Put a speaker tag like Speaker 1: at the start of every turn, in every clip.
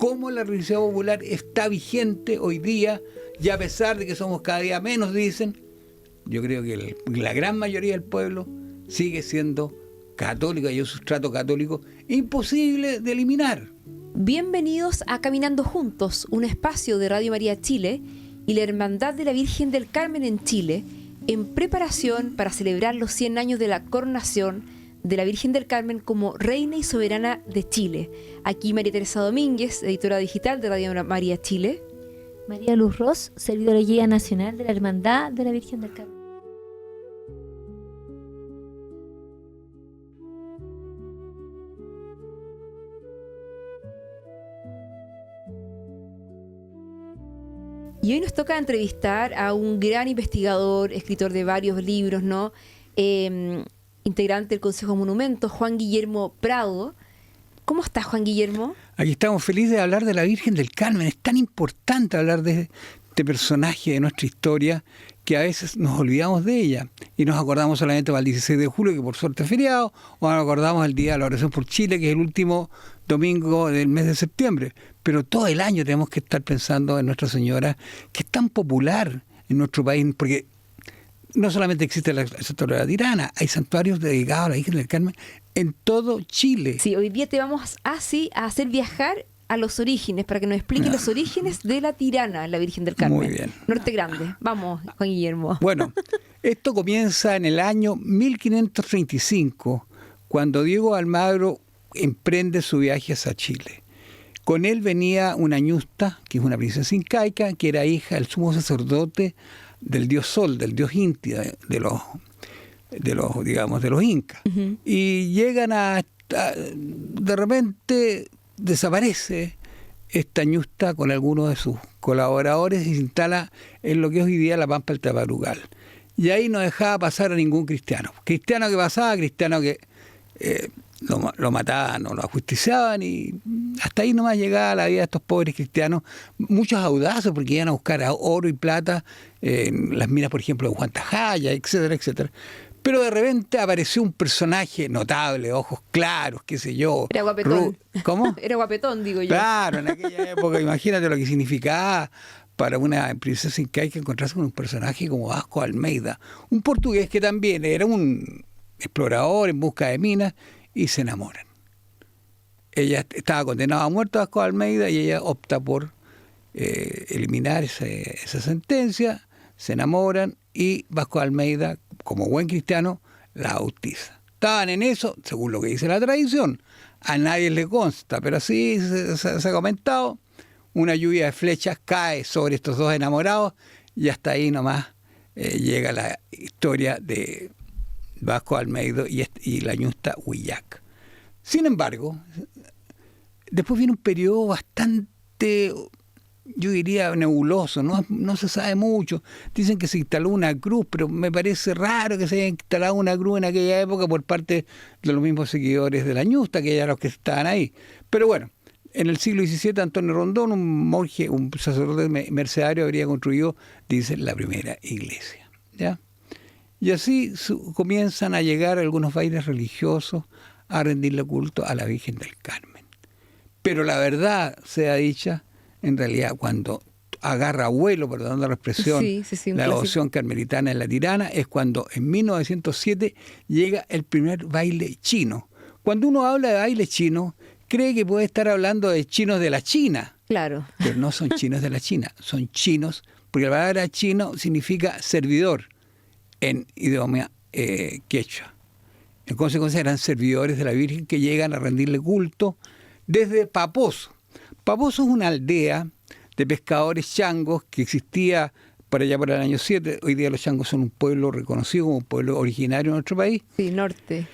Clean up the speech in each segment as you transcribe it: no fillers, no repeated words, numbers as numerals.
Speaker 1: cómo la religiosidad popular está vigente hoy día, y a pesar de que somos cada día menos, dicen, yo creo que la gran mayoría del pueblo sigue siendo católica, y un sustrato católico imposible de eliminar.
Speaker 2: Bienvenidos a Caminando Juntos, un espacio de Radio María Chile y la Hermandad de la Virgen del Carmen en Chile, en preparación para celebrar los 100 años de la coronación de la Virgen del Carmen como Reina y Soberana de Chile. Aquí María Teresa Domínguez, editora digital de Radio María Chile.
Speaker 3: María Luz Ros, servidora guía nacional de la Hermandad de la Virgen del Carmen.
Speaker 2: Y hoy nos toca entrevistar a un gran investigador, escritor de varios libros, ¿no? Integrante del Consejo de Monumentos, Juan Guillermo Prado. ¿Cómo estás, Juan Guillermo?
Speaker 1: Aquí estamos felices de hablar de la Virgen del Carmen. Es tan importante hablar de este personaje de nuestra historia que a veces nos olvidamos de ella y nos acordamos solamente para el 16 de julio, que por suerte es feriado, o nos acordamos del Día de la Oración por Chile, que es el último domingo del mes de septiembre. Pero todo el año tenemos que estar pensando en Nuestra Señora, que es tan popular en nuestro país, porque no solamente existe el santuario de la Tirana, hay santuarios dedicados a la Virgen del Carmen en todo Chile.
Speaker 2: Sí, hoy día te vamos a hacer viajar a los orígenes, para que nos explique los orígenes de la Tirana, la Virgen del Carmen.
Speaker 1: Muy bien.
Speaker 2: Norte Grande. Vamos, Juan Guillermo.
Speaker 1: Bueno, esto comienza en el año 1535, cuando Diego Almagro emprende su viaje hacia Chile. Con él venía una ñusta, que es una princesa incaica, que era hija del sumo sacerdote del dios Sol, del dios Inti, de los incas. Uh-huh. Y llegan de repente desaparece esta ñusta con algunos de sus colaboradores y se instala en lo que es hoy día la Pampa del Taparugal. Y ahí no dejaba pasar a ningún cristiano. Cristiano que pasaba, cristiano que lo mataban o lo ajusticiaban, y hasta ahí nomás llegaba la vida de estos pobres cristianos, muchos audaces porque iban a buscar oro y plata en las minas, por ejemplo, de Huantajaya, etcétera, etcétera. Pero de repente apareció un personaje notable, ojos claros, qué sé yo.
Speaker 2: Era guapetón.
Speaker 1: ¿Cómo?
Speaker 2: Era guapetón, digo yo.
Speaker 1: Claro, en aquella época, imagínate lo que significaba para una princesa incaica encontrarse con un personaje como Vasco Almeida, un portugués que también era un explorador en busca de minas, y se enamoran. Ella estaba condenada a muerte, Vasco Almeida, y ella opta por eliminar esa sentencia, se enamoran, y Vasco Almeida, como buen cristiano, la bautiza. Estaban en eso, según lo que dice la tradición. A nadie le consta, pero sí se ha comentado. Una lluvia de flechas cae sobre estos dos enamorados, y hasta ahí nomás llega la historia de Vasco Almeida y la ñusta Huillac. Sin embargo, después viene un periodo bastante, yo diría, nebuloso, no se sabe mucho. Dicen que se instaló una cruz, pero me parece raro que se haya instalado una cruz en aquella época por parte de los mismos seguidores de la ñusta, que eran los que estaban ahí. Pero bueno, en el siglo XVII, Antonio Rondón, un monje, un sacerdote mercedario, habría construido, dicen, la primera iglesia, ¿ya? Y así comienzan a llegar algunos bailes religiosos a rendirle culto a la Virgen del Carmen. Pero la verdad sea dicha, en realidad cuando agarra vuelo, perdón la expresión, la devoción carmelitana en la Tirana, es cuando en 1907 llega el primer baile chino. Cuando uno habla de baile chino, cree que puede estar hablando de chinos de la China.
Speaker 2: Claro.
Speaker 1: Pero no son chinos de la China, son chinos, porque la palabra chino significa servidor en idioma quechua. En consecuencia eran servidores de la Virgen que llegan a rendirle culto desde Paposo. Paposo es una aldea de pescadores changos que existía por allá por el año 7. Hoy día los changos son un pueblo reconocido como un pueblo originario en nuestro país.
Speaker 2: Sí, norte.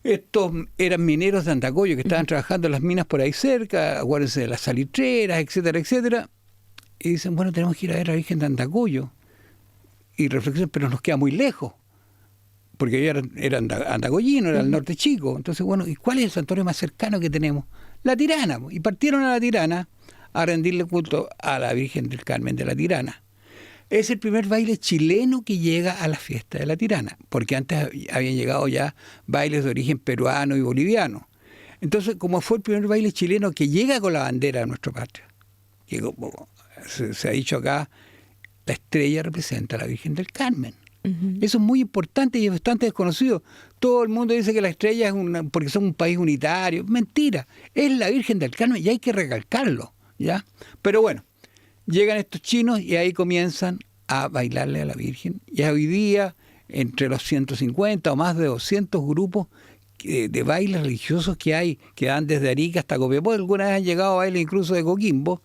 Speaker 1: Estos eran mineros de Andacollo que estaban trabajando en las minas por ahí cerca, acuérdense de las salitreras, etcétera, etcétera. Y dicen, bueno, tenemos que ir a ver a la Virgen de Andacollo. Y reflexionan, pero nos queda muy lejos, porque era andagollino, era el norte chico. Entonces, bueno, ¿y cuál es el santuario más cercano que tenemos? La Tirana. Y partieron a la Tirana a rendirle culto a la Virgen del Carmen de la Tirana. Es el primer baile chileno que llega a la fiesta de la Tirana, porque antes habían llegado ya bailes de origen peruano y boliviano. Entonces, como fue el primer baile chileno que llega con la bandera de nuestra patria, que como se ha dicho acá, la estrella representa a la Virgen del Carmen. Eso es muy importante y es bastante desconocido. Todo el mundo dice que la estrella es porque son un país unitario. Mentira, es la Virgen del Carmen y hay que recalcarlo, ¿ya? Pero bueno, llegan estos chinos y ahí comienzan a bailarle a la Virgen. Y hoy día, entre los 150 o más de 200 grupos de bailes religiosos que hay, que van desde Arica hasta Copiapó, algunas vez han llegado a bailes incluso de Coquimbo,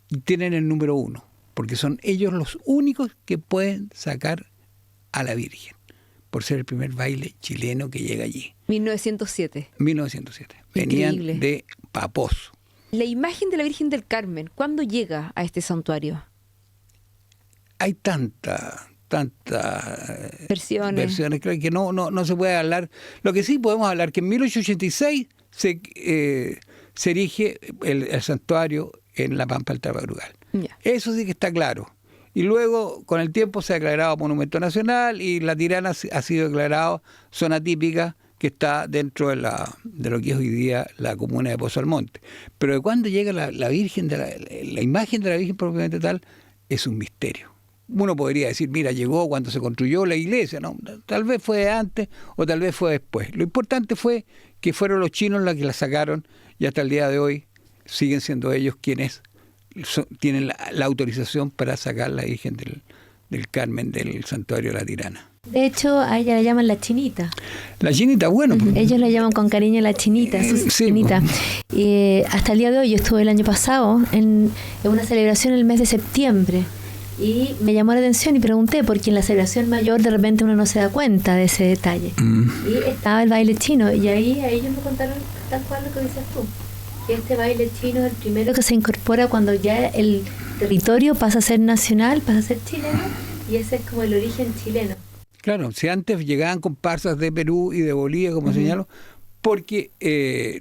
Speaker 1: y tienen el número 1, porque son ellos los únicos que pueden sacar a la Virgen, por ser el primer baile chileno que llega allí.
Speaker 2: 1907.
Speaker 1: 1907. Venían
Speaker 2: Increíble.
Speaker 1: de Paposo.
Speaker 2: La imagen de la Virgen del Carmen, ¿cuándo llega a este santuario?
Speaker 1: Hay tantas
Speaker 2: Versiones.
Speaker 1: creo que no se puede hablar. Lo que sí podemos hablar que en 1886 se erige el santuario en la Pampa del Taparugal.
Speaker 2: Ya.
Speaker 1: Eso sí que está claro. Y luego, con el tiempo, se ha declarado Monumento Nacional y La Tirana ha sido declarado zona típica que está dentro de lo que es hoy día la comuna de Pozo Almonte. Pero de cuándo llega la Virgen, la imagen de la Virgen propiamente tal, es un misterio. Uno podría decir, mira, llegó cuando se construyó la iglesia, ¿no? Tal vez fue antes o tal vez fue después. Lo importante fue que fueron los chinos los que la sacaron y hasta el día de hoy siguen siendo ellos quienes tienen la autorización para sacar la Virgen del Carmen del santuario de La Tirana.
Speaker 3: De hecho, a ella la llaman la Chinita.
Speaker 1: La Chinita, bueno.
Speaker 3: Ellos la llaman con cariño la Chinita, su
Speaker 1: Sí.
Speaker 3: Chinita. Hasta el día de hoy, yo estuve el año pasado en una celebración en el mes de septiembre y me llamó la atención y pregunté, porque en la celebración mayor de repente uno no se da cuenta de ese detalle. Y estaba el baile chino y ahí ellos me contaron tal cual lo que dices tú, que este baile chino es el primero que se incorpora cuando ya el territorio pasa a ser nacional, pasa a ser chileno, y ese es como el origen chileno.
Speaker 1: Claro, si antes llegaban comparsas de Perú y de Bolivia, como señalo, porque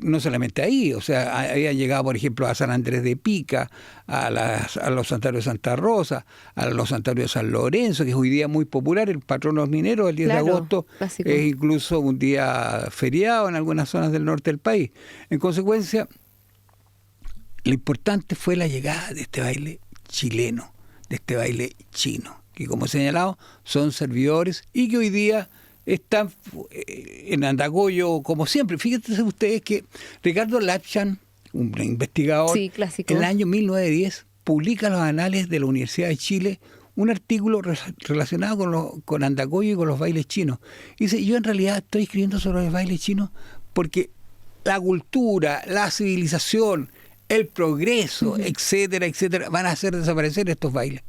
Speaker 1: no solamente ahí, o sea, habían llegado, por ejemplo, a San Andrés de Pica, a los santuarios de Santa Rosa, a los santuarios de San Lorenzo, que es hoy día muy popular, el patrón de los mineros, el 10
Speaker 2: Claro,
Speaker 1: de agosto,
Speaker 2: clásico.
Speaker 1: es incluso un día feriado en algunas zonas del norte del país. En consecuencia, lo importante fue la llegada de este baile chileno, de este baile chino, que como he señalado son servidores y que hoy día están en Andacollo como siempre. Fíjense ustedes que Ricardo Lapchan, un investigador,
Speaker 2: Sí, clásico.
Speaker 1: en el año 1910 publica en los anales de la Universidad de Chile un artículo relacionado con Andacollo y con los bailes chinos. Y dice, yo en realidad estoy escribiendo sobre los bailes chinos porque la cultura, la civilización, el progreso, etcétera, etcétera, van a hacer desaparecer estos bailes.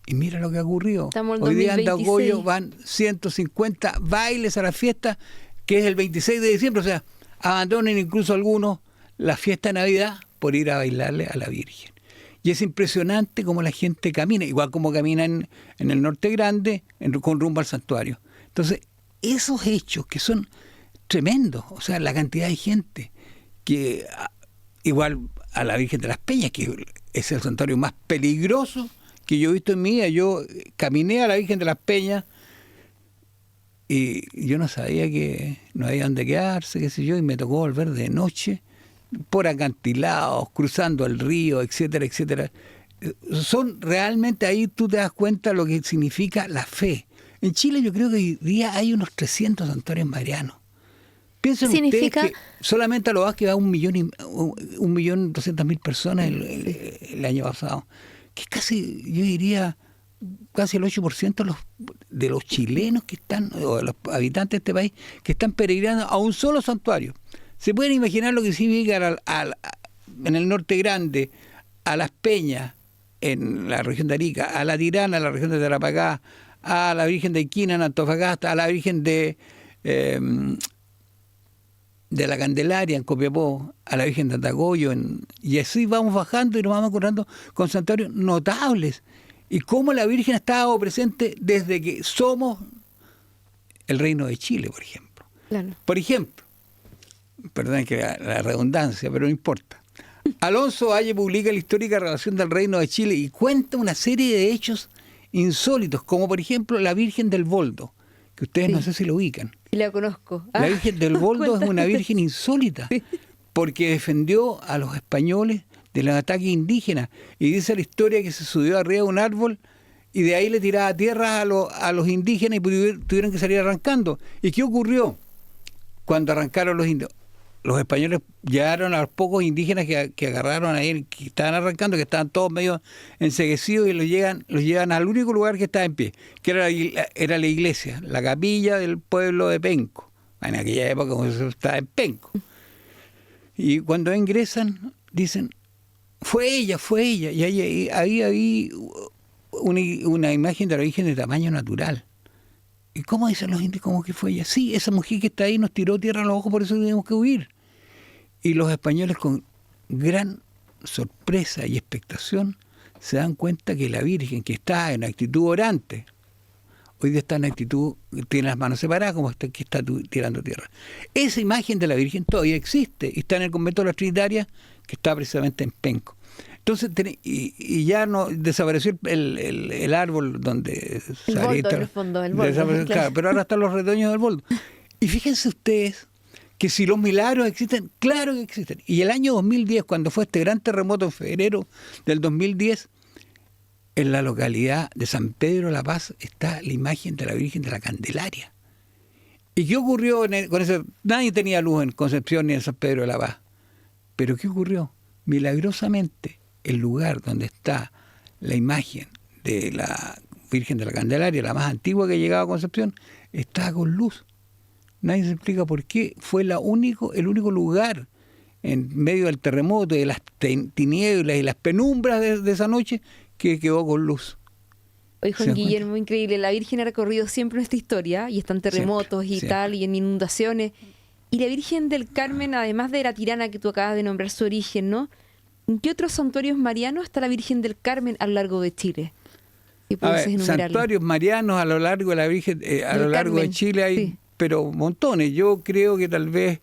Speaker 1: Y mira lo que ha ocurrido.
Speaker 2: Estamos en
Speaker 1: Hoy día en
Speaker 2: 2026.
Speaker 1: Andacollo van 150 bailes a la fiesta, que es el 26 de diciembre. O sea, abandonen incluso algunos la fiesta de Navidad por ir a bailarle a la Virgen. Y es impresionante cómo la gente camina, igual como camina en el Norte Grande, con rumbo al santuario. Entonces, esos hechos que son tremendos, o sea, la cantidad de gente que... Igual a la Virgen de las Peñas, que es el santuario más peligroso que yo he visto en mi vida. Yo caminé a la Virgen de las Peñas y yo no sabía que no había dónde quedarse, qué sé yo, y me tocó volver de noche por acantilados, cruzando el río, etcétera, etcétera. Son realmente, ahí tú te das cuenta lo que significa la fe. En Chile yo creo que hoy día hay unos 300 santuarios marianos. Piensen
Speaker 3: Significa...
Speaker 1: ustedes que solamente a lo Vázquez va 1.200.000 personas el año pasado, que es casi, yo diría, casi el 8% de los chilenos que están, o de los habitantes de este país, que están peregrinando a un solo santuario. ¿Se pueden imaginar lo que significa en el Norte Grande, a Las Peñas, en la región de Arica, a La Tirana, en la región de Tarapacá, a la Virgen de Iquina, en Antofagasta, a la Virgen de la Candelaria en Copiapó, a la Virgen de Andacollo, y así vamos bajando y nos vamos encontrando con santuarios notables, y cómo la Virgen ha estado presente desde que somos el Reino de Chile, por ejemplo.
Speaker 2: Claro.
Speaker 1: Por ejemplo, perdón que la redundancia, pero no importa. Alonso Valle publica la histórica relación del Reino de Chile y cuenta una serie de hechos insólitos, como por ejemplo la Virgen del Boldo, que ustedes
Speaker 2: Sí.
Speaker 1: no sé si lo ubican.
Speaker 2: Y la conozco.
Speaker 1: La Virgen del Boldo es una virgen insólita, porque defendió a los españoles de los ataques indígenas. Y dice la historia que se subió arriba de un árbol y de ahí le tiraba tierra a los indígenas y tuvieron que salir arrancando. ¿Y qué ocurrió cuando arrancaron los indios? Los españoles llegaron a los pocos indígenas que agarraron ahí, que estaban arrancando, que estaban todos medio enceguecidos, y los llevan al único lugar que estaba en pie, que era la iglesia, la capilla del pueblo de Penco. En aquella época como eso estaba en Penco. Y cuando ingresan, dicen, fue ella. Y ahí había una imagen de la Virgen de tamaño natural. ¿Y cómo dicen los indios? ¿Cómo que fue ella? Sí, esa mujer que está ahí nos tiró tierra a los ojos, por eso tuvimos que huir. Y los españoles, con gran sorpresa y expectación, se dan cuenta que la Virgen, que está en actitud orante, hoy día está en actitud, tiene las manos separadas, como que está tirando tierra. Esa imagen de la Virgen todavía existe y está en el convento de las Trinitarias, que está precisamente en Penco. Entonces, y ya no desapareció el árbol donde
Speaker 2: el boldo, en el fondo, el boldo,
Speaker 1: claro, pero ahora están los retoños del boldo. Y fíjense ustedes que si los milagros existen, claro que existen. Y el año 2010, cuando fue este gran terremoto en febrero del 2010, en la localidad de San Pedro La Paz está la imagen de la Virgen de la Candelaria. ¿Y qué ocurrió con eso? Nadie tenía luz en Concepción ni en San Pedro de La Paz. ¿Pero qué ocurrió? Milagrosamente, el lugar donde está la imagen de la Virgen de la Candelaria, la más antigua que llegaba a Concepción, está con luz. Nadie se explica por qué. Fue el único lugar en medio del terremoto, de las tinieblas y las penumbras de esa noche, que quedó con luz.
Speaker 2: Oye, Juan Guillermo, increíble. La Virgen ha recorrido siempre nuestra historia, y están terremotos siempre. Tal, y en inundaciones. Y la Virgen del Carmen, además de la Tirana que tú acabas de nombrar su origen, ¿no? ¿En qué otros santuarios marianos está la Virgen del Carmen a lo largo de Chile?
Speaker 1: Santuarios marianos a lo largo de la Virgen, a lo largo Carmen, de Chile hay, pero montones. Yo creo que tal vez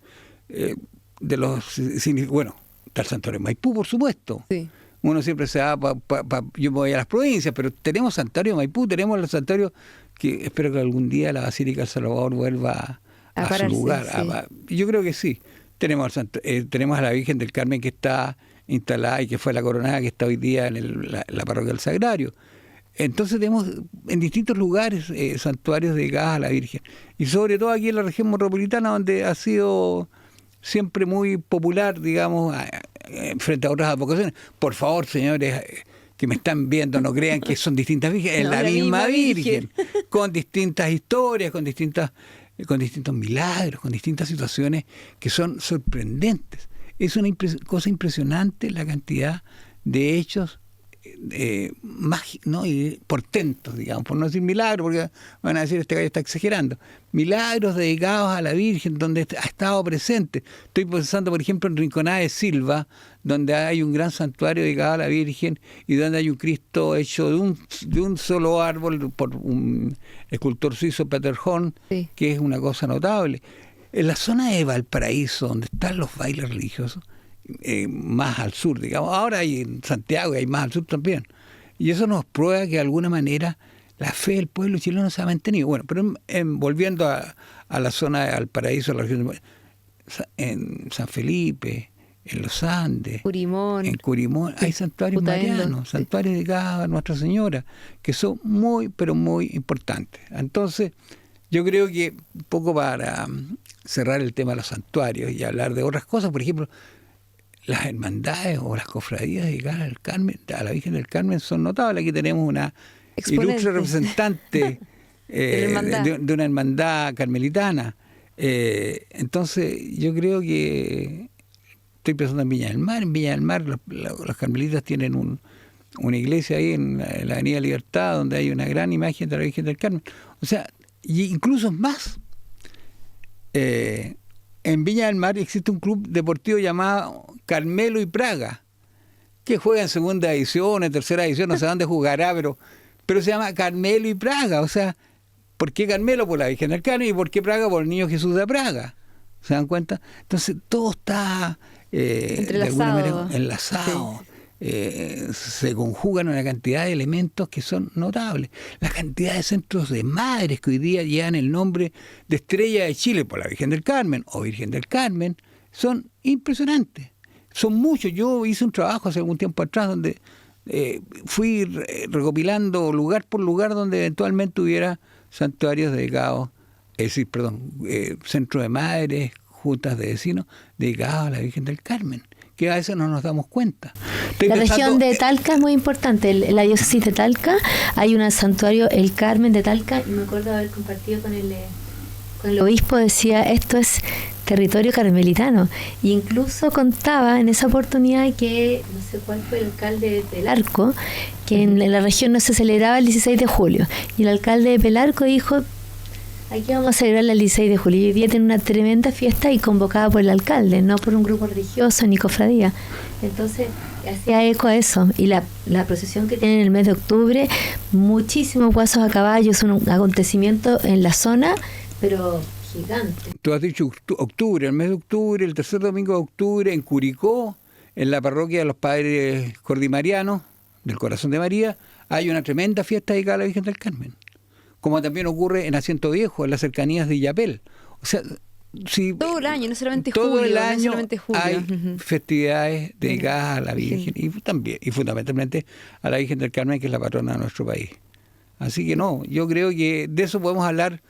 Speaker 1: de los, bueno, está el santuario de Maipú, por supuesto. Sí. Uno siempre se va, yo me voy a las provincias, pero tenemos santuario de Maipú, tenemos los santuarios que espero que algún día la Basílica del Salvador vuelva a su lugar. Sí. Yo creo que sí. Tenemos a la Virgen del Carmen, que está instalada y que fue la coronada, que está hoy día en la parroquia del Sagrario. Entonces tenemos en distintos lugares santuarios dedicados a la Virgen. Y sobre todo aquí en la región metropolitana, donde ha sido siempre muy popular, digamos, frente a otras advocaciones. Por favor, señores que me están viendo, no crean que son distintas vírgenes, es la misma Virgen, con distintas historias, con distintos milagros, con distintas situaciones que son sorprendentes. Es una cosa impresionante la cantidad de hechos mágicos, ¿no? Y portentos, digamos, por no decir milagros, porque van a decir este gallo está exagerando. Milagros dedicados a la Virgen, donde ha estado presente. Estoy pensando, por ejemplo, en Rinconada de Silva, donde hay un gran santuario dedicado a la Virgen y donde hay un Cristo hecho de un solo árbol por un escultor suizo, Peter Horn, sí, que es una cosa notable. En la zona de Valparaíso, donde están los bailes religiosos, más al sur, digamos, ahora hay en Santiago y hay más al sur también. Y eso nos prueba que de alguna manera la fe del pueblo chileno se ha mantenido. Bueno, pero volviendo a la zona de Valparaíso, la región en San Felipe, en los Andes, en Curimón, hay santuarios marianos, santuarios dedicados a Nuestra Señora, que son muy, pero muy importantes. Entonces, yo creo que un poco para cerrar el tema de los santuarios y hablar de otras cosas, por ejemplo, las hermandades o las cofradías dedicadas al Carmen, a la Virgen del Carmen, son notables. Aquí tenemos una ilustre representante de una hermandad carmelitana. Entonces, yo creo que estoy pensando en Viña del Mar. En Viña del Mar los carmelitas tienen una iglesia ahí en la Avenida Libertad, donde hay una gran imagen de la Virgen del Carmen. O sea, y incluso más, en Viña del Mar existe un club deportivo llamado Carmelo y Praga, que juega en segunda edición, en tercera edición, no sé dónde jugará, pero se llama Carmelo y Praga. O sea, ¿por qué Carmelo? Por la Virgen del Carmen. ¿Y por qué Praga? Por el Niño Jesús de Praga. ¿Se dan cuenta? Entonces todo está de alguna manera enlazado. Sí. se conjugan una cantidad de elementos que son notables. La cantidad de centros de madres que hoy día llevan el nombre de Estrella de Chile por la Virgen del Carmen o Virgen del Carmen son impresionantes. Son muchos. Yo hice un trabajo hace algún tiempo atrás donde fui recopilando lugar por lugar donde eventualmente hubiera santuarios dedicados, centros de madres, juntas de vecinos dedicados a la Virgen del Carmen, que a veces no nos damos cuenta.
Speaker 3: La región de Talca es muy importante. En la diócesis de Talca hay un santuario, el Carmen de Talca, y me acuerdo haber compartido con el obispo, decía, esto es territorio carmelitano. Y incluso contaba en esa oportunidad que, no sé cuál fue el alcalde de Pelarco, que en la región no se celebraba el 16 de julio. Y el alcalde de Pelarco dijo, aquí vamos a celebrar el 16 de julio. Y hoy día tiene una tremenda fiesta y convocada por el alcalde, no por un grupo religioso ni cofradía. Entonces, hacía eco a eso. Y la procesión que tienen en el mes de octubre, muchísimos guasos a caballo, es un acontecimiento en la zona, pero gigante.
Speaker 1: Tú has dicho octubre, el mes de octubre, el tercer domingo de octubre, en Curicó, en la parroquia de los Padres Cordimarianos, del Corazón de María, hay una tremenda fiesta dedicada a la Virgen del Carmen. Como también ocurre en Asiento Viejo, en las cercanías de Illapel. O sea,
Speaker 2: todo el año, no solamente
Speaker 1: todo
Speaker 2: julio,
Speaker 1: el año
Speaker 2: no solamente julio.
Speaker 1: hay festividades dedicadas a la Virgen y fundamentalmente a la Virgen del Carmen, que es la patrona de nuestro país. Así que no, yo creo que de eso podemos hablar.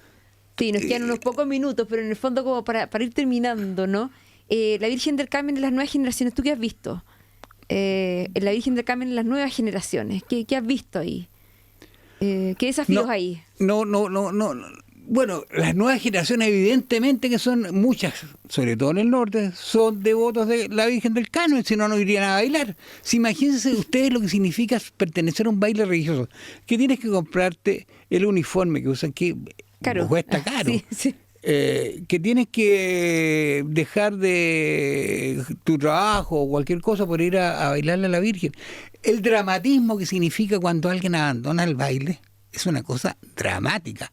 Speaker 2: Sí, nos quedan unos pocos minutos, pero en el fondo como para ir terminando, ¿no? La Virgen del Carmen en las nuevas generaciones, ¿tú qué has visto? La Virgen del Carmen en las nuevas generaciones, ¿qué has visto ahí? ¿Qué desafíos hay?
Speaker 1: No. Bueno, las nuevas generaciones evidentemente que son muchas, sobre todo en el norte, son devotos de la Virgen del Carmen, si no, no irían a bailar. Si imagínense ustedes lo que significa pertenecer a un baile religioso, que tienes que comprarte el uniforme que usan, que cuesta caro.
Speaker 2: Sí.
Speaker 1: Que tienes que dejar de tu trabajo o cualquier cosa por ir a bailarle a la Virgen. El dramatismo que significa cuando alguien abandona el baile es una cosa dramática.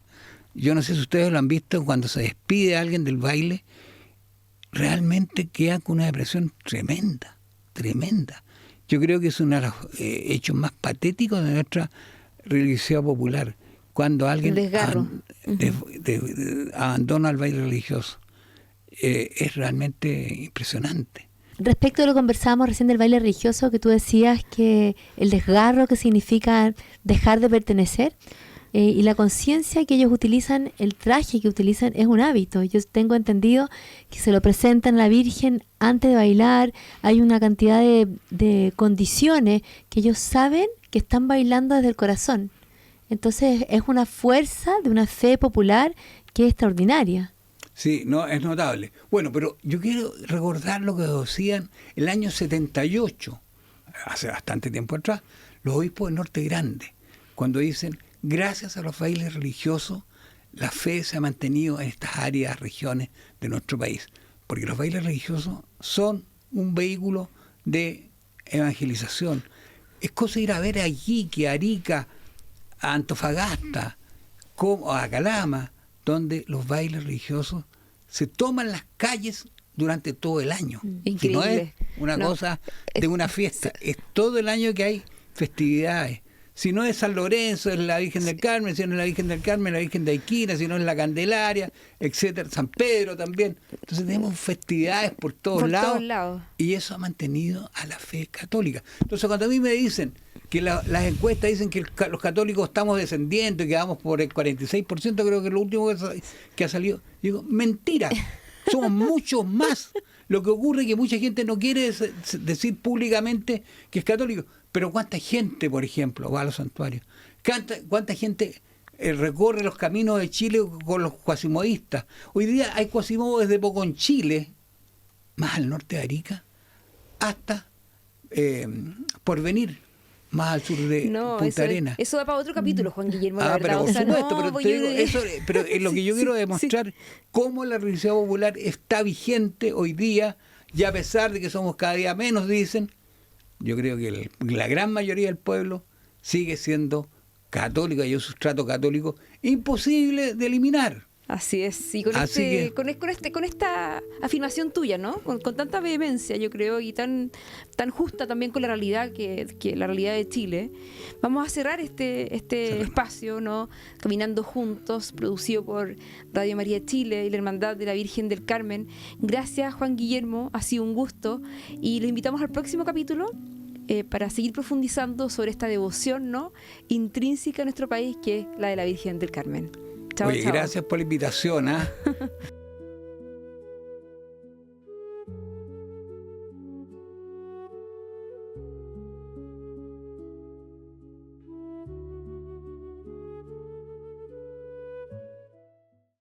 Speaker 1: Yo no sé si ustedes lo han visto, cuando se despide a alguien del baile, realmente queda con una depresión tremenda. Yo creo que es uno de los hechos más patéticos de nuestra religiosidad popular. Cuando alguien abandona el baile religioso, es realmente impresionante.
Speaker 3: Respecto a lo que conversábamos recién del baile religioso, que tú decías que el desgarro que significa dejar de pertenecer, y la conciencia que ellos utilizan, el traje que utilizan es un hábito. Yo tengo entendido que se lo presentan a la Virgen antes de bailar, hay una cantidad de condiciones que ellos saben que están bailando desde el corazón. Entonces es una fuerza de una fe popular que es extraordinaria.
Speaker 1: Sí, no, es notable. Bueno, pero yo quiero recordar lo que decían el año 78, hace bastante tiempo atrás, los obispos de Norte Grande, cuando dicen, gracias a los bailes religiosos, la fe se ha mantenido en estas áreas, regiones de nuestro país, porque los bailes religiosos son un vehículo de evangelización. Es cosa ir a ver a Iquique, a Arica, a Antofagasta, como a Calama, donde los bailes religiosos se toman las calles durante todo el año.
Speaker 2: Increíble.
Speaker 1: Que no es una cosa de una fiesta, es todo el año que hay festividades. Si no es San Lorenzo, es la Virgen del Carmen, si no es la Virgen del Carmen, la Virgen de Aiquina, si no es la Candelaria, etcétera, San Pedro también. Entonces tenemos festividades por todos lados. Y eso ha mantenido a la fe católica. Entonces cuando a mí me dicen que las encuestas dicen que los católicos estamos descendiendo y que vamos por el 46%, creo que es lo último que ha salido, digo, mentira, somos muchos más. Lo que ocurre es que mucha gente no quiere decir públicamente que es católico, pero ¿cuánta gente, por ejemplo, va a los santuarios? ¿Cuánta gente recorre los caminos de Chile con los cuasimodistas? Hoy día hay cuasimodos desde Poconchile, más al norte de Arica, hasta Porvenir, más al sur de Punta Arenas.
Speaker 2: Eso da para otro capítulo, Juan Guillermo, la verdad.
Speaker 1: Pero por supuesto, pero es lo que yo quiero demostrar, cómo la religiosidad popular está vigente hoy día, y a pesar de que somos cada día menos, dicen, yo creo que la gran mayoría del pueblo sigue siendo católica y un sustrato católico imposible de eliminar.
Speaker 2: Así es, y con, con esta afirmación tuya, ¿no? Con tanta vehemencia, yo creo, y tan justa también con la realidad que la realidad de Chile, vamos a cerrar este espacio, ¿no? Caminando Juntos, producido por Radio María Chile y la Hermandad de la Virgen del Carmen. Gracias, Juan Guillermo, ha sido un gusto, y le invitamos al próximo capítulo para seguir profundizando sobre esta devoción, ¿no?, intrínseca a nuestro país, que es la de la Virgen del Carmen. Chao,
Speaker 1: Oye,
Speaker 2: chao.
Speaker 1: gracias por la invitación, ¿ah?